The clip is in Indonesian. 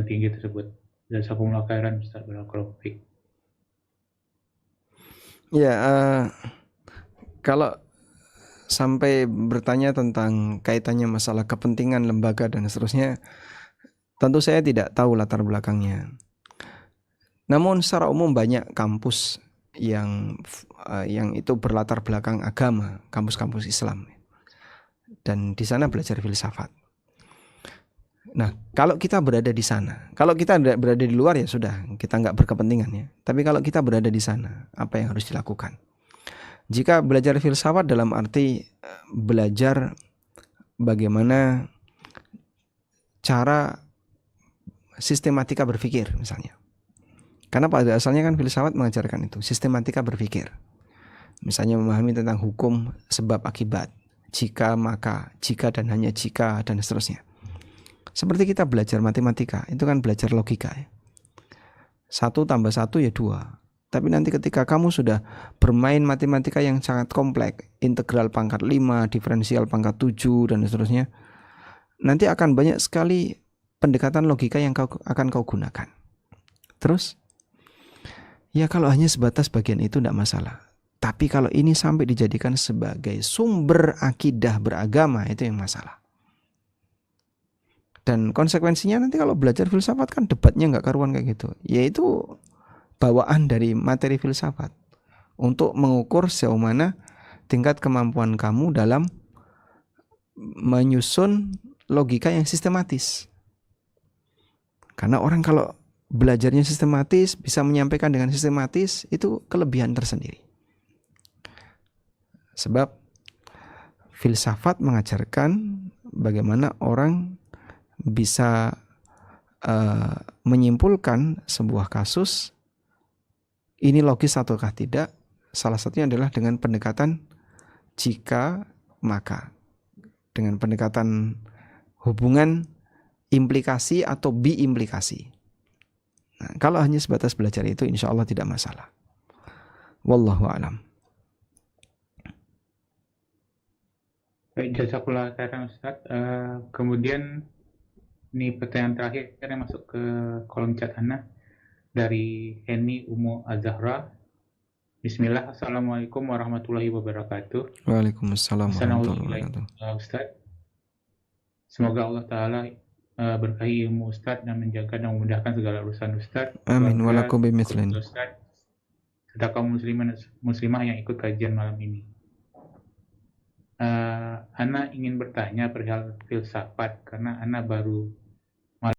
tinggi tersebut. Jazakumullah khairan Ustaz, barakallahu fiik. Ya, kalau sampai bertanya tentang kaitannya masalah kepentingan lembaga dan seterusnya, tentu saya tidak tahu latar belakangnya. Namun secara umum banyak kampus yang itu berlatar belakang agama, kampus-kampus Islam, dan di sana belajar filsafat. Nah, kalau kita berada di sana, kalau kita berada di luar ya sudah, kita nggak berkepentingan ya. Tapi kalau kita berada di sana, apa yang harus dilakukan? Jika belajar filsafat dalam arti belajar bagaimana cara sistematika berpikir misalnya. Karena pada asalnya kan filsafat mengajarkan itu, sistematika berpikir. Misalnya memahami tentang hukum sebab akibat, jika maka, jika dan hanya jika, dan seterusnya. Seperti kita belajar matematika, itu kan belajar logika ya. 1 tambah 1 ya 2. Tapi nanti ketika kamu sudah bermain matematika yang sangat kompleks, integral pangkat 5, diferensial pangkat 7, dan seterusnya, nanti akan banyak sekali pendekatan logika yang akan kau gunakan. Terus, ya kalau hanya sebatas bagian itu tidak masalah. Tapi kalau ini sampai dijadikan sebagai sumber akidah beragama, itu yang masalah. Dan konsekuensinya nanti kalau belajar filsafat kan debatnya nggak karuan kayak gitu. Yaitu bawaan dari materi filsafat untuk mengukur sejauh mana tingkat kemampuan kamu dalam menyusun logika yang sistematis. Karena orang kalau belajarnya sistematis, bisa menyampaikan dengan sistematis, itu kelebihan tersendiri. Sebab filsafat mengajarkan bagaimana orang bisa menyimpulkan sebuah kasus ini logis ataukah tidak. Salah satunya adalah dengan pendekatan jika maka, dengan pendekatan hubungan implikasi atau bi-implikasi. Nah, kalau hanya sebatas belajar itu insya Allah tidak masalah. Wallahu a'lam. Baik, jazakallah khairan Ustaz. Kemudian ini pertanyaan terakhir yang masuk ke kolom chat Ana dari Heni Umu Azahra. Bismillah, Assalamualaikum warahmatullahi wabarakatuh. Waalaikumsalam warahmatullahi wabarakatuh. Ustaz, semoga Allah Ta'ala berkahi ilmu Ustaz dan menjaga dan memudahkan segala urusan Ustaz. Amin. Walakum bimithlin. Ustaz, serta kaum muslimah yang ikut kajian malam ini. Ana ingin bertanya perihal filsafat karena Ana baru